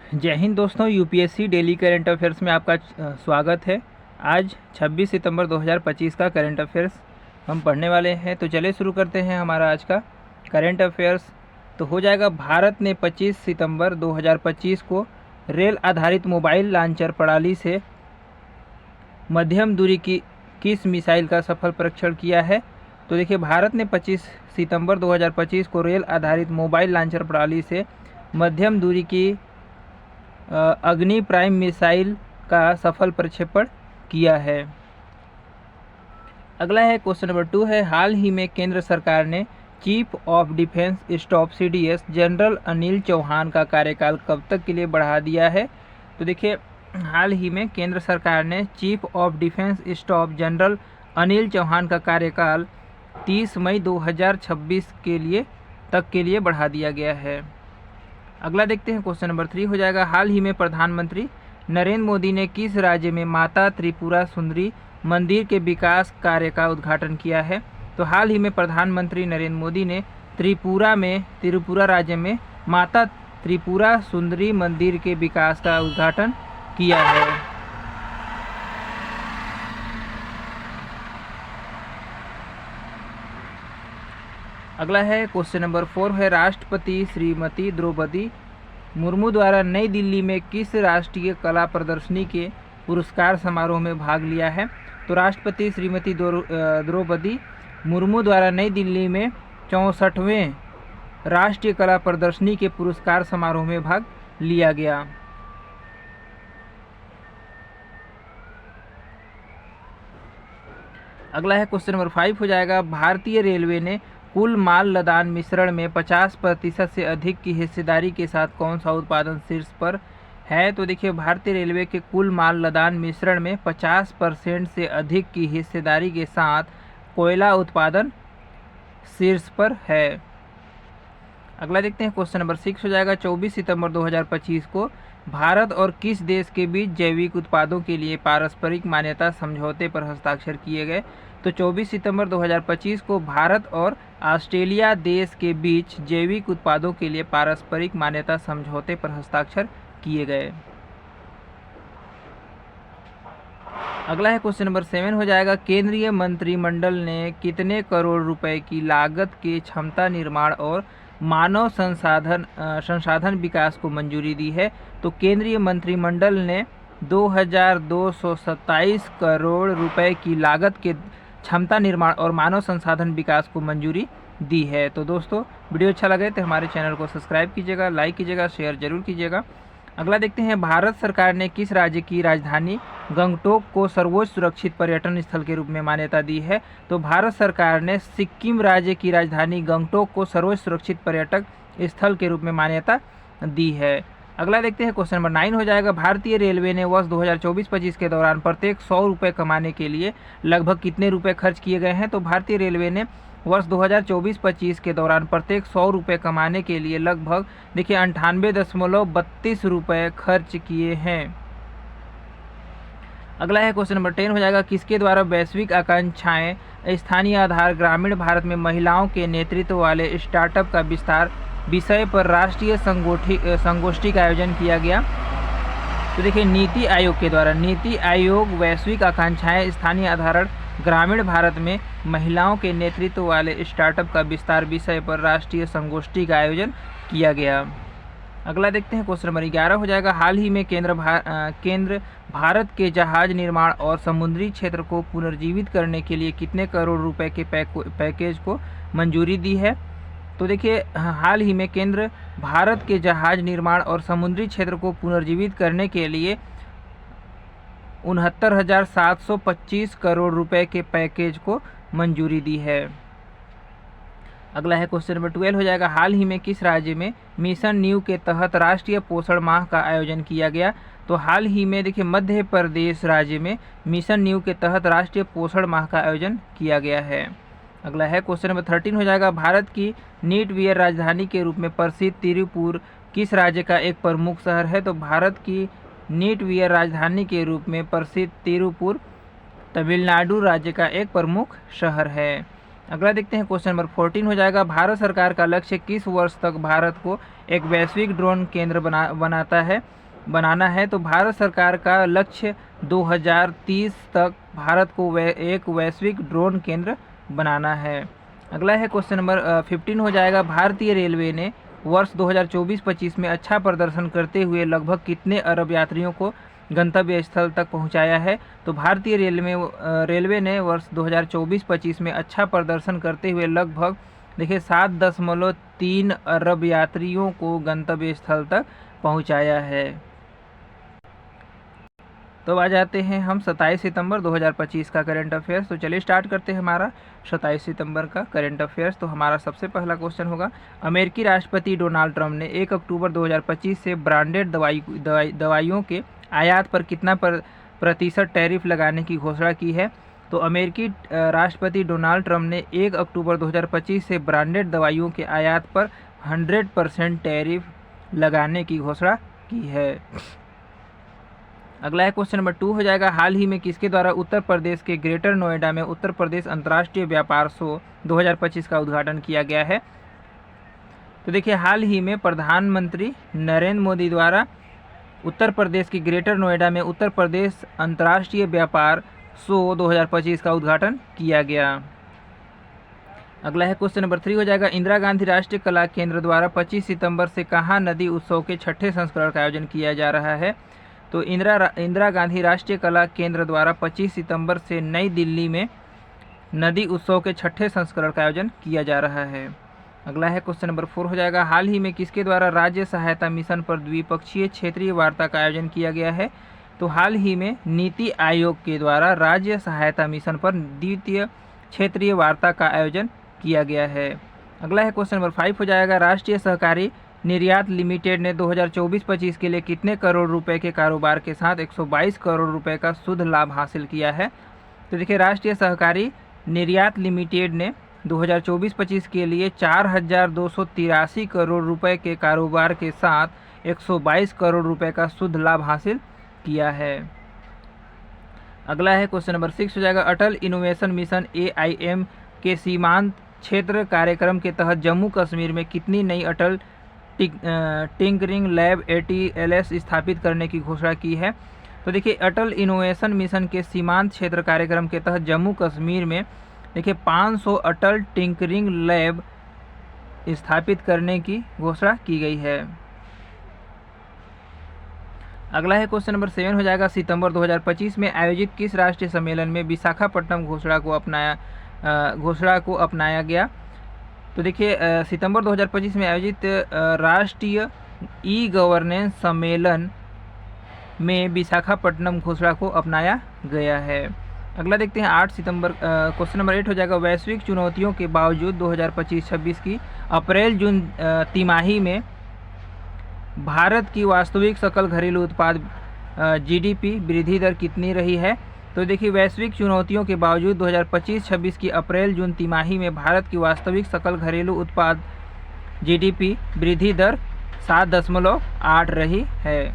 जय हिंद दोस्तों, UPSC daily current affairs में आपका स्वागत है। आज 26 सितंबर 2025 का करंट अफेयर्स हम पढ़ने वाले हैं। तो चलिए शुरू करते हैं हमारा आज का करंट अफेयर्स। तो हो जाएगा, भारत ने 25 सितंबर 2025 को रेल आधारित मोबाइल लॉन्चर प्रणाली से मध्यम दूरी की किस मिसाइल का सफल परीक्षण किया है। तो देखिए, भारत ने 25 सितंबर 2025 को रेल आधारित मोबाइल लॉन्चर प्रणाली से मध्यम दूरी की अग्नि प्राइम मिसाइल का सफल प्रक्षेपण किया है। अगला है क्वेश्चन नंबर 2 है, हाल ही में केंद्र सरकार ने chief of defence staff CDS general Anil Chauhan का कार्यकाल कब तक के लिए बढ़ा दिया है। तो देखिए, हाल ही में केंद्र सरकार ने chief of defence staff general Anil Chauhan का कार्यकाल 30 मई 2026 के लिए बढ़ा दिया गया है। अगला देखते हैं, क्वेश्चन नंबर 3 हो जाएगा, हाल ही में प्रधानमंत्री नरेंद्र मोदी ने किस राज्य में माता त्रिपुरा सुंदरी मंदिर के विकास कार्य का उद्घाटन किया है। तो हाल ही में प्रधानमंत्री नरेंद्र मोदी ने त्रिपुरा राज्य में माता त्रिपुरा सुंदरी मंदिर के विकास का उद्घाटन किया है। अगला है क्वेश्चन नंबर 4 है, राष्ट्रपति श्रीमती द्रौपदी मुर्मू द्वारा नई दिल्ली में किस राष्ट्रीय कला प्रदर्शनी के पुरस्कार समारोह में भाग लिया है। तो राष्ट्रपति श्रीमती द्रौपदी मुर्मू द्वारा नई दिल्ली में 64वें राष्ट्रीय कला प्रदर्शनी के पुरस्कार समारोह में भाग लिया गया। अगला है क्वेश्चन नंबर 5 हो जाएगा, भारतीय रेलवे ने कुल माल लदान मिश्रण में 50% से अधिक की हिस्सेदारी के साथ कौन सा उत्पादन शीर्ष पर है। तो देखिए, भारतीय रेलवे के कुल माल लदान मिश्रण में 50% से अधिक की हिस्सेदारी के साथ कोयला उत्पादन शीर्ष पर है। अगला देखते हैं, क्वेश्चन नंबर 6 हो जाएगा, 24 सितंबर 2025 को भारत और किस देश के बीच जैविक उत्पादों के लिए पारस्परिक मान्यता समझौते पर हस्ताक्षर किए गए। तो 24 सितंबर 2025 को भारत और ऑस्ट्रेलिया देश के बीच जैविक उत्पादों के लिए पारस्परिक मान्यता समझौते पर हस्ताक्षर किए गए। अगला है क्वेश्चन नंबर 7 हो जाएगा, केंद्रीय मंत्रिमंडल ने कितने करोड़ रुपए की लागत के क्षमता निर्माण और मानव संसाधन विकास को मंजूरी दी है। तो केंद्रीय मंत्रिमंडल ने 2227 करोड़ रुपए की लागत के क्षमता निर्माण और मानव संसाधन विकास को मंजूरी दी है। तो दोस्तों, वीडियो अच्छा लगे तो हमारे चैनल को सब्सक्राइब कीजिएगा, लाइक कीजिएगा, शेयर जरूर कीजिएगा। अगला देखते हैं, भारत सरकार ने किस राज्य की राजधानी गंगटोक को सर्वोच्च सुरक्षित पर्यटन स्थल के रूप में मान्यता दी है। तो भारत सरकार ने सिक्किम राज्य की राजधानी गंगटोक को सर्वोच्च सुरक्षित पर्यटक स्थल के रूप में मान्यता दी है। अगला देखते हैं, क्वेश्चन नंबर 9 हो जाएगा, भारतीय रेलवे ने वर्ष 2024-25 के दौरान प्रत्येक 100 रुपये कमाने के लिए लगभग कितने रुपए खर्च किए गए हैं। तो भारतीय रेलवे ने वर्ष 2024-25 के दौरान प्रत्येक 100 रुपये कमाने के लिए लगभग देखिए 98.32 रुपये खर्च किए हैं। अगला है क्वेश्चन नंबर 10 हो जाएगा, किसके द्वारा वैश्विक आकांक्षाएं स्थानीय आधार ग्रामीण भारत में महिलाओं के नेतृत्व वाले स्टार्टअप का विस्तार विषय पर राष्ट्रीय संगोष्ठी का आयोजन किया गया। तो देखिए, नीति आयोग के द्वारा नीति आयोग वैश्विक आकांक्षाएं स्थानीय आधार ग्रामीण भारत में महिलाओं के नेतृत्व वाले स्टार्टअप का विस्तार विषय पर राष्ट्रीय संगोष्ठी का आयोजन किया गया। अगला देखते हैं, क्वेश्चन नंबर 11 हो जाएगा, हाल ही में केंद्र भारत के जहाज निर्माण और समुद्री क्षेत्र को पुनर्जीवित करने के लिए कितने करोड़ रुपए के पैकेज को मंजूरी दी है। तो देखिए, हाल ही में केंद्र भारत के जहाज निर्माण और समुद्री क्षेत्र को पुनर्जीवित करने के लिए 69,725 करोड़ रुपए के पैकेज को मंजूरी दी है। अगला है क्वेश्चन नंबर 12 हो जाएगा, हाल ही में किस राज्य में मिशन न्यू के तहत राष्ट्रीय पोषण माह का आयोजन किया गया। तो हाल ही में देखिए, मध्य प्रदेश राज्य में मिशन न्यू के तहत राष्ट्रीय पोषण माह का आयोजन किया गया है। अगला है क्वेश्चन नंबर 13 हो जाएगा, भारत की नीट वियर राजधानी के रूप में प्रसिद्ध तिरुपुर किस राज्य का एक प्रमुख शहर है। तो भारत की नीट वियर राजधानी के रूप में प्रसिद्ध तिरुपुर तमिलनाडु राज्य का एक प्रमुख शहर है। अगला देखते हैं क्वेश्चन नंबर 14 हो जाएगा, भारत सरकार का लक्ष्य किस वर्ष तक भारत को एक वैश्विक ड्रोन केंद्र बनाना है। तो भारत सरकार का लक्ष्य 2030 तक भारत को एक वैश्विक ड्रोन केंद्र बनाना है। अगला है क्वेश्चन नंबर 15 हो जाएगा, भारतीय रेलवे ने वर्ष 2024-25 में अच्छा प्रदर्शन करते हुए लगभग कितने अरब यात्रियों को गंतव्य स्थल तक पहुंचाया है। तो भारतीय रेलवे ने वर्ष 2024-25 में अच्छा प्रदर्शन करते हुए लगभग देखिए 7.3 अरब यात्रियों को गंतव्य स्थल तक पहुंचाया है। तो आ जाते हैं हम 27 सितंबर 2025 का करंट अफेयर्स। तो चलिए स्टार्ट करते हैं हमारा 27 सितंबर का करंट अफेयर्स। तो हमारा सबसे पहला क्वेश्चन होगा, अमेरिकी राष्ट्रपति डोनाल्ड ट्रंप ने 1 अक्टूबर 2025 से ब्रांडेड दवाइयों के आयात पर कितना प्रतिशत टैरिफ लगाने की घोषणा की है। तो अमेरिकी राष्ट्रपति डोनाल्ड ट्रंप ने 1 अक्टूबर 2025 से ब्रांडेड दवाइयों के आयात पर 100% टैरिफ लगाने की घोषणा की है। अगला है क्वेश्चन नंबर 2 हो जाएगा, हाल ही में किसके द्वारा उत्तर प्रदेश के ग्रेटर नोएडा में उत्तर प्रदेश अंतर्राष्ट्रीय व्यापार शो 2025 का उद्घाटन किया गया है। तो देखिए हाल ही में प्रधानमंत्री नरेंद्र मोदी द्वारा उत्तर प्रदेश की ग्रेटर नोएडा में उत्तर प्रदेश अंतर्राष्ट्रीय व्यापार शो 2025 का उद्घाटन किया गया। अगला है क्वेश्चन नंबर 3 हो जाएगा, इंदिरा गांधी राष्ट्रीय कला केंद्र द्वारा 25 सितंबर से कहाँ नदी उत्सव के 6ठे संस्करण का आयोजन किया जा रहा है। तो इंदिरा गांधी राष्ट्रीय कला केंद्र द्वारा 25 सितंबर से नई दिल्ली में नदी उत्सव के 6ठे संस्करण का आयोजन किया जा रहा है। अगला है क्वेश्चन नंबर 4 हो जाएगा, हाल ही में किसके द्वारा राज्य सहायता मिशन पर द्विपक्षीय क्षेत्रीय वार्ता का आयोजन किया गया है। तो हाल ही में नीति आयोग के द्वारा राज्य सहायता मिशन पर द्वितीय क्षेत्रीय वार्ता का आयोजन किया गया है। अगला है क्वेश्चन नंबर 5 हो जाएगा, राष्ट्रीय सहकारी निर्यात लिमिटेड ने 2024-25 के लिए कितने करोड़ रुपए के कारोबार के साथ 122 करोड़ रुपए का शुद्ध लाभ हासिल किया है। तो देखिए राष्ट्रीय सहकारी निर्यात लिमिटेड ने 2024-25 के लिए 4,283 करोड़ रुपए के कारोबार के साथ 122 करोड़ रुपए का शुद्ध लाभ हासिल किया है। अगला है क्वेश्चन नंबर 6 हो जाएगा, अटल इनोवेशन मिशन AIM के सीमांत क्षेत्र कार्यक्रम के तहत जम्मू कश्मीर में कितनी नई अटल टिंकरिंग लैब ATLS स्थापित करने की घोषणा की है। तो देखिए अटल इनोवेशन मिशन के सीमांत क्षेत्र कार्यक्रम के तहत जम्मू कश्मीर में देखिए 500 अटल टिंकरिंग लैब स्थापित करने की घोषणा की गई है। अगला है क्वेश्चन नंबर 7 हो जाएगा, सितंबर 2025 में आयोजित किस राष्ट्रीय सम्मेलन में विशाखापट्टनम घोषणा को अपनाया गया। तो देखिए सितंबर 2025 में आयोजित राष्ट्रीय ई-गवर्नेंस सम्मेलन में विशाखापट्टनम घोषणा को अपनाया गया है। अगला देखते हैं 8 सितंबर क्वेश्चन नंबर 8 हो जाएगा, वैश्विक चुनौतियों के बावजूद 2025-26 की अप्रैल जून तिमाही में भारत की वास्तविक सकल घरेलू उत्पाद GDP वृद्धि दर कितनी रही है। तो देखिए वैश्विक चुनौतियों के बावजूद 2025-26 की अप्रैल जून तिमाही में भारत की वास्तविक सकल घरेलू उत्पाद GDP वृद्धि दर 7.8 रही है।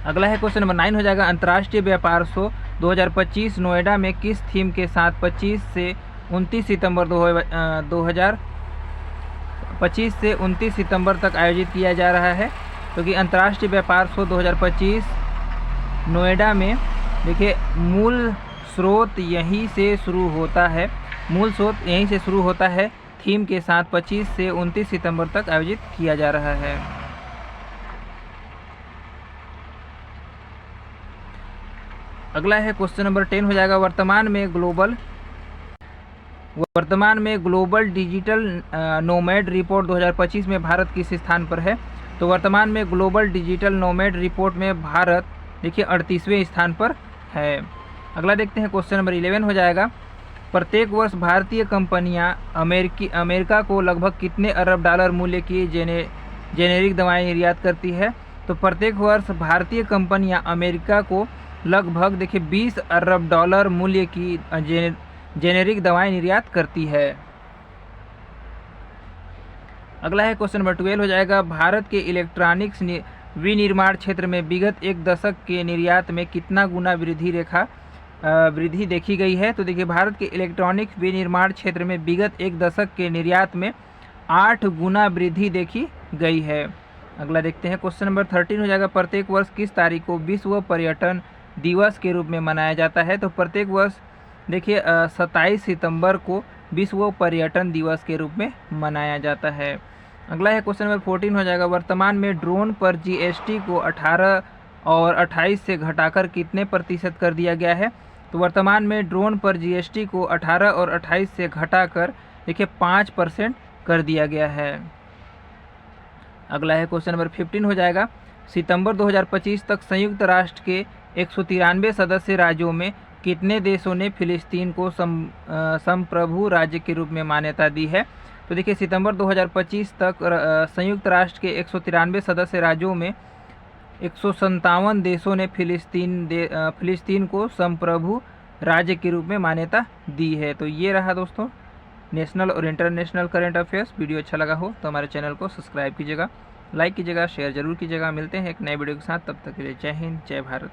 अगला है क्वेश्चन नंबर 9 हो जाएगा, अंतर्राष्ट्रीय व्यापार शो 2025 नोएडा में किस थीम के साथ 25 से 29 सितंबर तक आयोजित किया जा रहा है। क्योंकि अंतर्राष्ट्रीय व्यापार शो 2025 नोएडा में देखिए मूल स्रोत यहीं से शुरू होता है थीम के साथ 25 से 29 सितंबर तक आयोजित किया जा रहा है। अगला है क्वेश्चन नंबर 10 हो जाएगा, वर्तमान में ग्लोबल डिजिटल नोमैड रिपोर्ट 2025 में भारत किस स्थान पर है। तो वर्तमान में ग्लोबल डिजिटल नोमैड रिपोर्ट में भारत देखिए 38वें स्थान पर है। अगला देखते हैं क्वेश्चन नंबर 11 हो जाएगा, प्रत्येक वर्ष भारतीय कंपनियां अमेरिका को लगभग कितने अरब डॉलर मूल्य की जेनेरिक दवाएं निर्यात करती है। तो प्रत्येक वर्ष भारतीय कंपनियां अमेरिका को लगभग देखिए 20 अरब डॉलर मूल्य की जेनेरिक दवाएं निर्यात करती है। अगला है क्वेश्चन नंबर 12 हो जाएगा, भारत के इलेक्ट्रॉनिक्स विनिर्माण क्षेत्र में विगत एक दशक के निर्यात में कितना गुना वृद्धि वृद्धि देखी गई है। तो देखिए भारत के इलेक्ट्रॉनिक विनिर्माण क्षेत्र में विगत एक दशक के निर्यात में 8 गुना वृद्धि देखी गई है। अगला देखते हैं, क्वेश्चन नंबर 13 हो जाएगा, प्रत्येक वर्ष किस तारीख को विश्व पर्यटन दिवस के रूप में मनाया जाता है। तो प्रत्येक वर्ष देखिए 27 सितंबर को विश्व पर्यटन दिवस के रूप में मनाया जाता है। अगला है क्वेश्चन नंबर 14 हो जाएगा, वर्तमान में ड्रोन पर जीएसटी को 18 और 28 से घटाकर कितने प्रतिशत कर दिया गया है। तो वर्तमान में ड्रोन पर जीएसटी को 18 और 28 से घटाकर देखिए 5% कर दिया गया है। अगला है क्वेश्चन नंबर 15 हो जाएगा, सितंबर 2025 तक संयुक्त राष्ट्र के 193 सदस्य राज्यों में कितने देशों ने फिलिस्तीन को संप्रभु राज्य के रूप में मान्यता दी है। तो देखिए सितंबर 2025 तक संयुक्त राष्ट्र के 193 सदस्य राज्यों में 157 देशों ने फिलिस्तीन को संप्रभु राज्य के रूप में मान्यता दी है। तो ये रहा दोस्तों नेशनल और इंटरनेशनल करंट अफेयर्स। वीडियो अच्छा लगा हो तो हमारे चैनल को सब्सक्राइब कीजिएगा, लाइक कीजिएगा, शेयर जरूर कीजिएगा। मिलते हैं एक नए वीडियो के साथ, तब तक के लिए जय हिंद, जय भारत।